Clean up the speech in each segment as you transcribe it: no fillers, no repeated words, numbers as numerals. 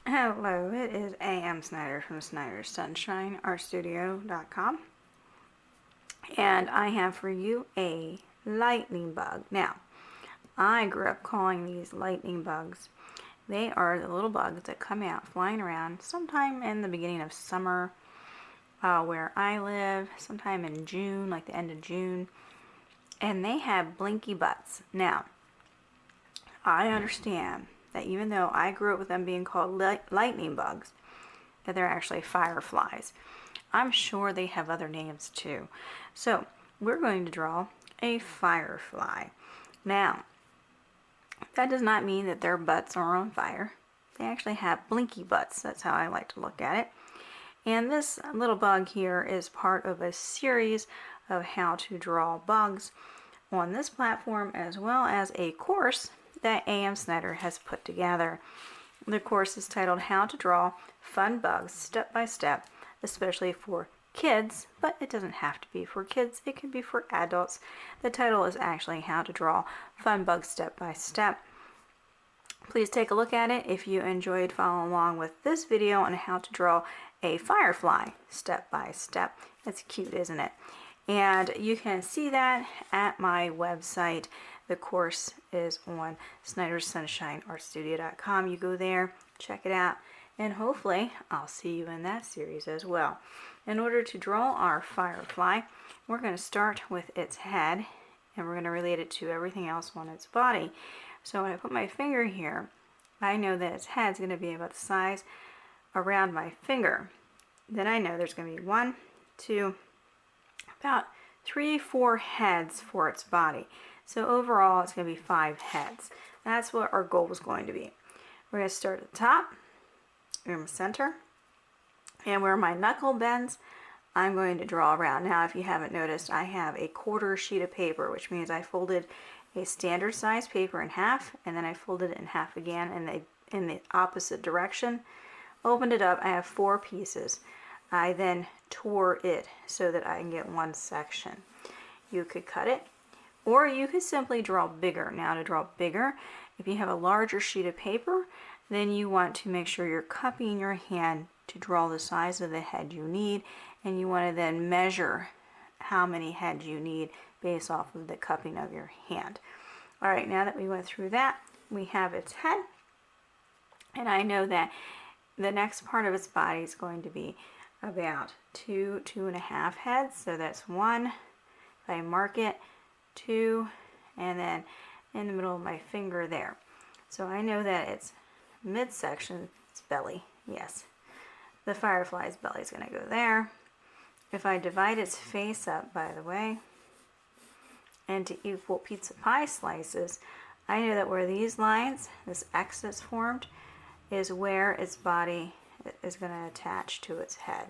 Hello, it is A.M. Snyder from Snyder's Sunshine Studio.com, and I have for you a lightning bug. Now, I grew up calling these lightning bugs. They are the little bugs that come out flying around sometime in the beginning of summer where I live, sometime in June, like the end of June, and they have blinky butts. Now, I understand that even though I grew up with them being called lightning bugs, that they're actually fireflies. I'm sure they have other names too. So we're going to draw a firefly. Now, that does not mean that their butts are on fire. They actually have blinky butts. That's how I like to look at it. And this little bug here is part of a series of how to draw bugs on this platform, as well as a course that A.M. Snyder has put together. The course is titled How to Draw Fun Bugs Step by Step, especially for kids, but it doesn't have to be for kids. It can be for adults. The title is actually How to Draw Fun Bugs Step by Step. Please take a look at it if you enjoyed following along with this video on how to draw a firefly step by step. It's cute, isn't it? And you can see that at my website. The course is on SnyderSunshineArtStudio.com. You go there, check it out, and hopefully I'll see you in that series as well. In order to draw our firefly, we're going to start with its head, and we're going to relate it to everything else on its body. So when I put my finger here, I know that its head is going to be about the size around my finger. Then I know there's going to be 1, 2, about 3, 4 heads for its body. So overall, it's going to be 5 heads. That's what our goal is going to be. We're going to start at the top, in the center, and where my knuckle bends, I'm going to draw around. Now, if you haven't noticed, I have a quarter sheet of paper, which means I folded a standard size paper in half, and then I folded it in half again in the opposite direction. Opened it up, I have 4 pieces. I then tore it so that I can get one section. You could cut it, or you could simply draw bigger. Now, to draw bigger, if you have a larger sheet of paper, then you want to make sure you're cupping your hand to draw the size of the head you need, and you want to then measure how many heads you need based off of the cupping of your hand. All right, now that we went through that, we have its head, and I know that the next part of its body is going to be about 2, 2.5 heads. So that's 1, if I mark it, 2, and then in the middle of my finger there. So I know that its midsection, its belly, yes, the firefly's belly is going to go there. If I divide its face up, by the way, into equal pizza pie slices, I know that where these lines, this X that's formed, is where its body is going to attach to its head.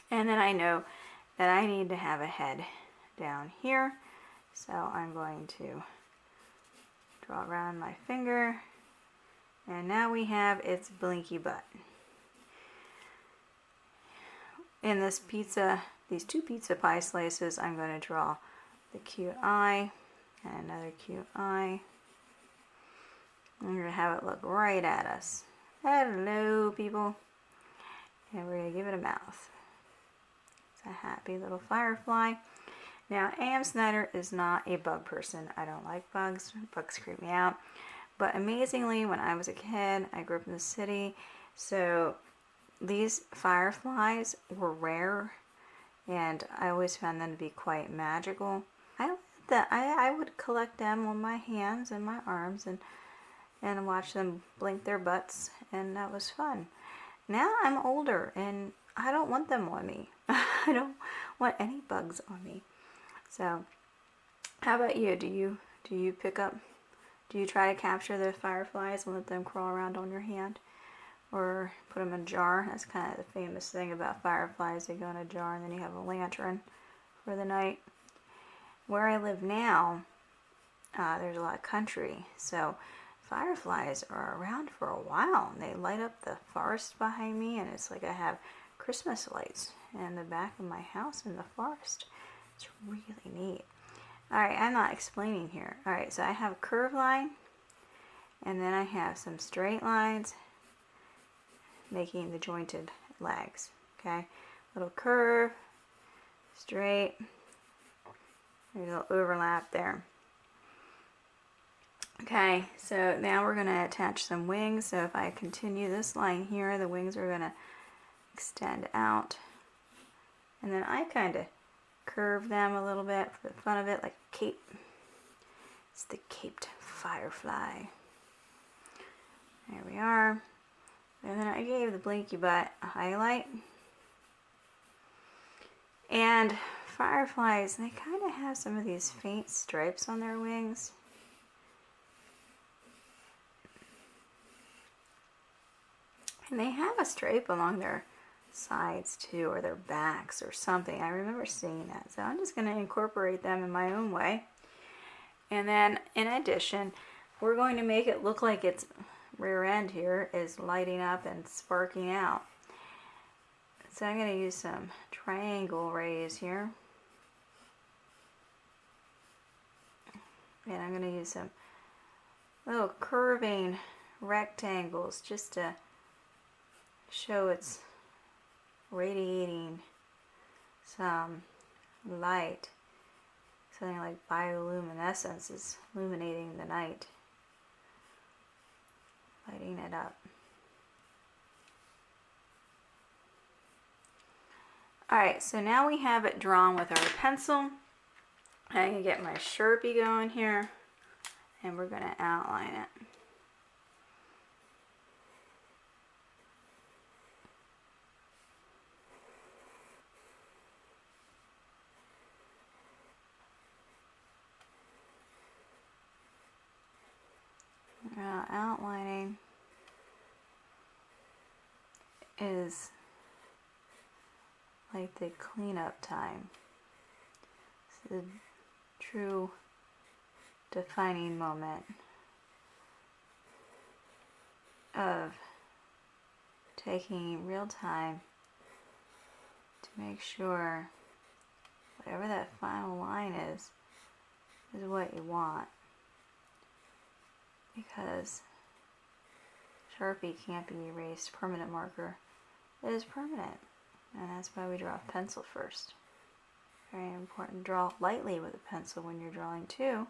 And then I know that I need to have a head down here, so I'm going to draw around my finger, and now we have its Blinky-Butt. In this pizza, these 2 pizza pie slices, I'm going to draw the cute eye and another cute eye. I'm going to have it look right at us. Hello, people. And we're going to give it a mouth. It's a happy little firefly. Now, A.M. Snyder is not a bug person. I don't like bugs. Bugs creep me out. But amazingly, when I was a kid, I grew up in the city, so these fireflies were rare, and I always found them to be quite magical. I would collect them on my hands and my arms and watch them blink their butts, and that was fun. Now I'm older, and I don't want them on me. I don't want any bugs on me. So, how about you? Do you pick up? Do you try to capture the fireflies and let them crawl around on your hand? Or put them in a jar? That's kind of the famous thing about fireflies. They go in a jar and then you have a lantern for the night. Where I live now, there's a lot of country. So fireflies are around for a while. And they light up the forest behind me, and it's like I have Christmas lights in the back of my house in the forest. It's really neat. Alright, I'm not explaining here. Alright, so I have a curved line, And then I have some straight lines making the jointed legs. Okay, little curve, straight, there's a little overlap there. Okay, so now we're going to attach some wings. So if I continue this line here, the wings are going to extend out. And then I kind of curve them a little bit for the fun of it, like a cape. It's the caped firefly. There we are. And then I gave the Blinky-Butt a highlight. And fireflies, they kind of have some of these faint stripes on their wings. And they have a stripe along their sides too, or their backs or something. I remember seeing that. So I'm just going to incorporate them in my own way. And then in addition, we're going to make it look like its rear end here is lighting up and sparking out. So I'm going to use some triangle rays here. And I'm going to use some little curving rectangles just to show it's radiating some light. Something like bioluminescence is illuminating the night, lighting it up. Alright, so now we have it drawn with our pencil. I'm going to get my Sharpie going here, and we're going to outline it. Outlining is like the cleanup time. It's the true defining moment of taking real time to make sure whatever that final line is what you want. Because Sharpie can't be erased. Permanent marker is permanent. And that's why we draw a pencil first. Very important. Draw lightly with a pencil when you're drawing too.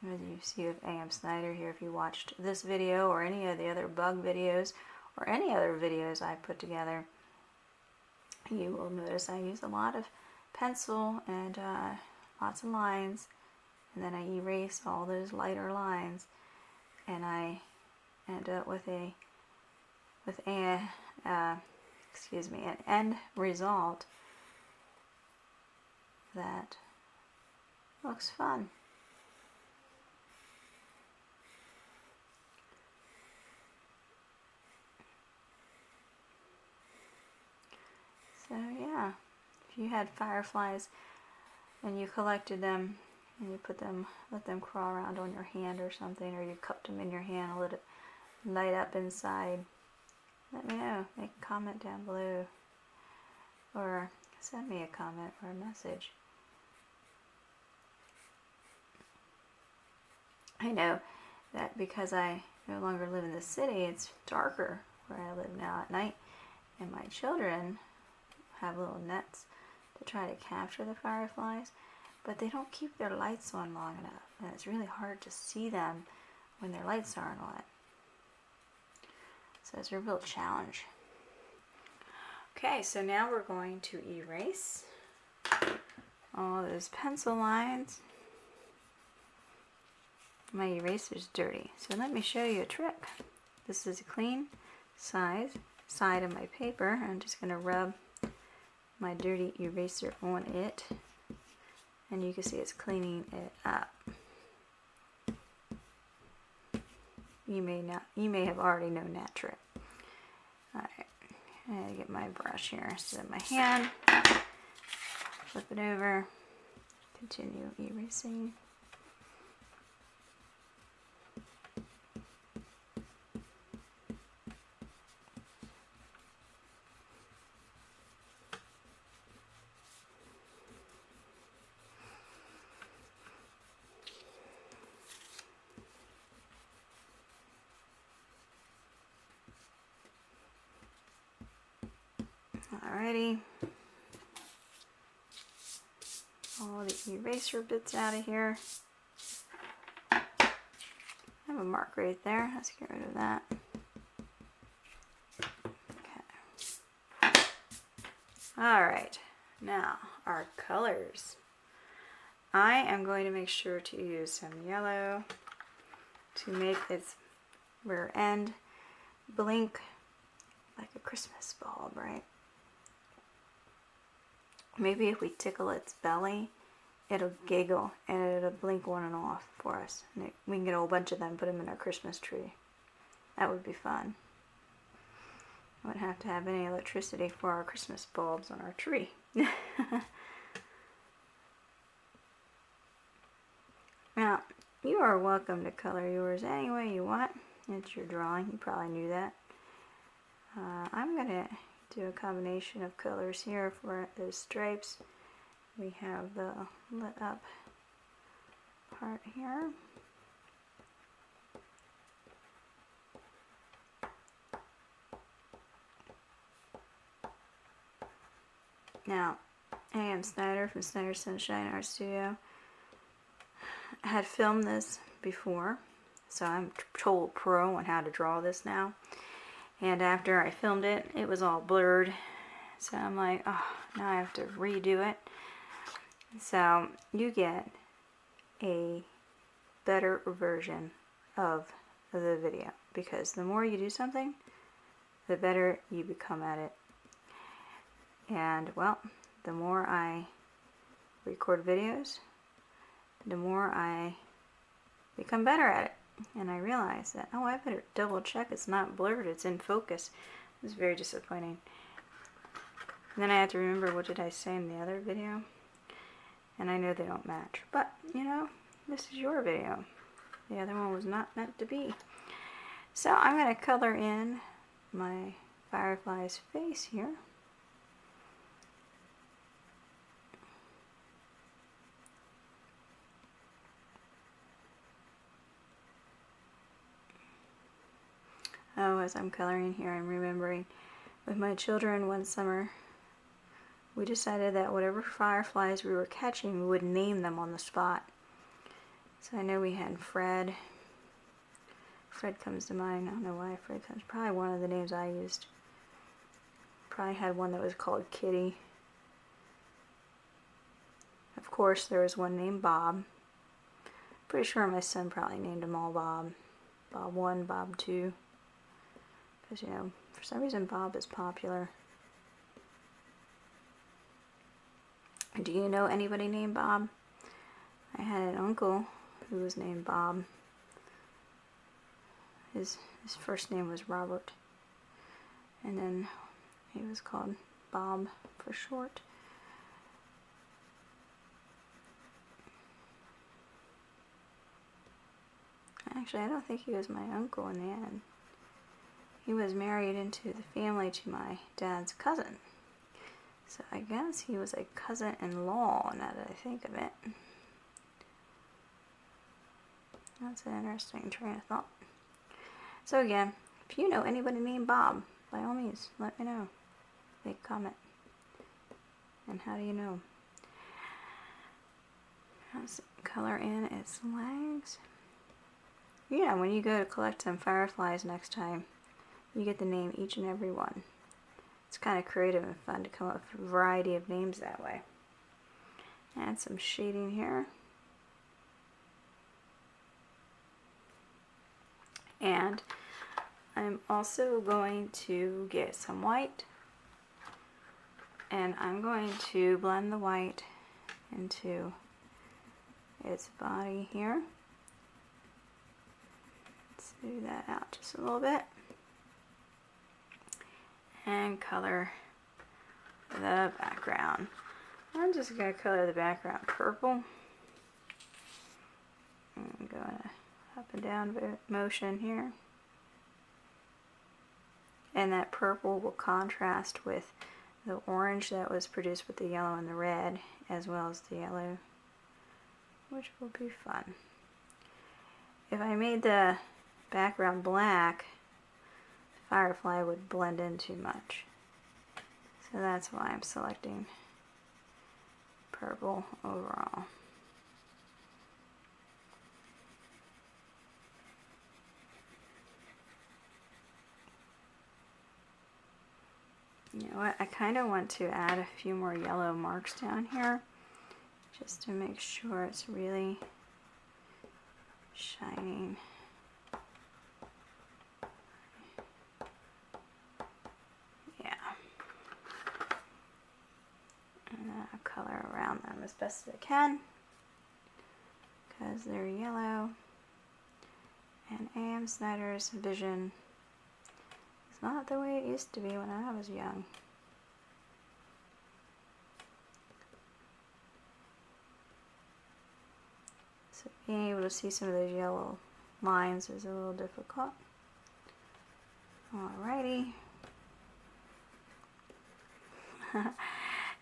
As you see with A.M. Snyder here, if you watched this video or any of the other bug videos or any other videos I put together, you will notice I use a lot of pencil and lots of lines, and then I erase all those lighter lines, and I end up with an end result that looks fun. So yeah, if you had fireflies and you collected them and you let them crawl around on your hand or something, or you cupped them in your hand and let it light up inside, let me know. Make a comment down below, or send me a comment or a message. I know that because I no longer live in the city, it's darker where I live now at night, and my children have little nets to try to capture the fireflies, but they don't keep their lights on long enough, and it's really hard to see them when their lights aren't on. So it's a real challenge. Okay, so now we're going to erase all those pencil lines. My eraser's dirty, so let me show you a trick. This is a clean side of my paper. I'm just going to rub my dirty eraser on it, and you can see it's cleaning it up. You may have already known that trick. Alright, I'm going to get my brush here, set my hand, flip it over, continue erasing. Alrighty. All the eraser bits out of here. I have a mark right there. Let's get rid of that. Okay. Alright, now our colors. I am going to make sure to use some yellow to make its rear end blink like a Christmas bulb, right? Maybe if we tickle its belly, it'll giggle and it'll blink on and off for us. And we can get a whole bunch of them and put them in our Christmas tree. That would be fun. I wouldn't have to have any electricity for our Christmas bulbs on our tree. Now, you are welcome to color yours any way you want. It's your drawing. You probably knew that. I'm going to do a combination of colors here for those stripes. We have the lit up part here. Now, I am Snyder from Snyder Sunshine Art Studio. I had filmed this before, so I'm total pro on how to draw this now. And after I filmed it, it was all blurred. So I'm like, oh, now I have to redo it. So you get a better version of the video, because the more you do something, the better you become at it. And well, the more I record videos, the more I become better at it. And I realized that, oh, I better double check it's not blurred, it's in focus. It was very disappointing. And then I had to remember, what did I say in the other video? And I know they don't match. But, you know, this is your video. The other one was not meant to be. So I'm going to color in my Firefly's face here. Oh, as I'm coloring here, I'm remembering with my children one summer, we decided that whatever fireflies we were catching, we would name them on the spot. So I know we had Fred. Fred comes to mind. I don't know why Fred comes. Probably one of the names I used. Probably had one that was called Kitty. Of course, there was one named Bob. Pretty sure my son probably named them all Bob. Bob 1, Bob 2. Because, you know, for some reason Bob is popular. Do you know anybody named Bob? I had an uncle who was named Bob. His first name was Robert. And then he was called Bob for short. Actually, I don't think he was my uncle in the end. He was married into the family to my dad's cousin. So I guess he was a cousin-in-law, now that I think of it. That's an interesting train of thought. So again, if you know anybody named Bob, by all means, let me know. Make a comment. And how do you know? Let's color in its legs. You know, when you go to collect some fireflies next time, you get to name each and every one. It's kind of creative and fun to come up with a variety of names that way. Add some shading here. And I'm also going to get some white. And I'm going to blend the white into its body here. Let's do that out just a little bit. And color the background. I'm just going to color the background purple. I'm going up and down motion here. And that purple will contrast with the orange that was produced with the yellow and the red, as well as the yellow, which will be fun. If I made the background black, Firefly would blend in too much. So So that's why I'm selecting purple overall. You know what, I kind of want to add a few more yellow marks down here just to make sure it's really shining. Yeah. And I'll color around them as best as I can because they're yellow. And A.M. Snyder's vision is not the way it used to be when I was young. So being able to see some of those yellow lines is a little difficult. Alrighty.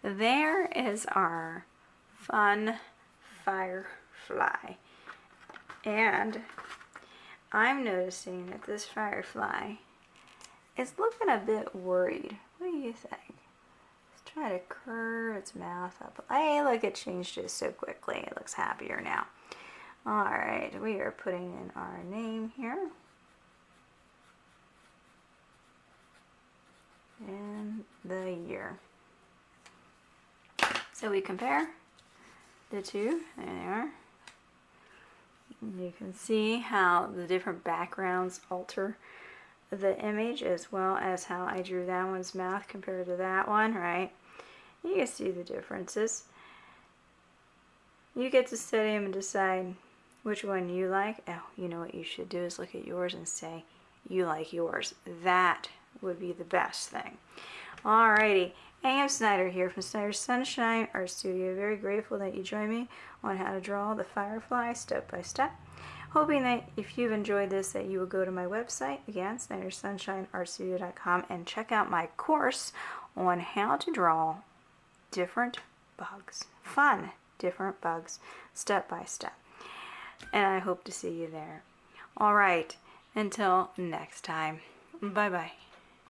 There is our fun firefly. And I'm noticing that this firefly is looking a bit worried. What do you think? Let's try to curve its mouth up. Hey, look, it changed it so quickly. It looks happier now. Alright, we are putting in our name here. And the year. So we compare the two. There they are. You can see how the different backgrounds alter the image, as well as how I drew that one's mouth compared to that one, right? You can see the differences. You get to study them and decide which one you like. Oh, you know what you should do is look at yours and say you like yours. That would be the best thing. Alrighty, A.M. Snyder here from Snyder Sunshine Art Studio. Very grateful that you joined me on how to draw the firefly step by step. Hoping that if you've enjoyed this that you will go to my website, again, SnyderSunshineArtStudio.com, and check out my course on how to draw different bugs. Fun, different bugs, step by step. And I hope to see you there. Alright, until next time. Bye-bye.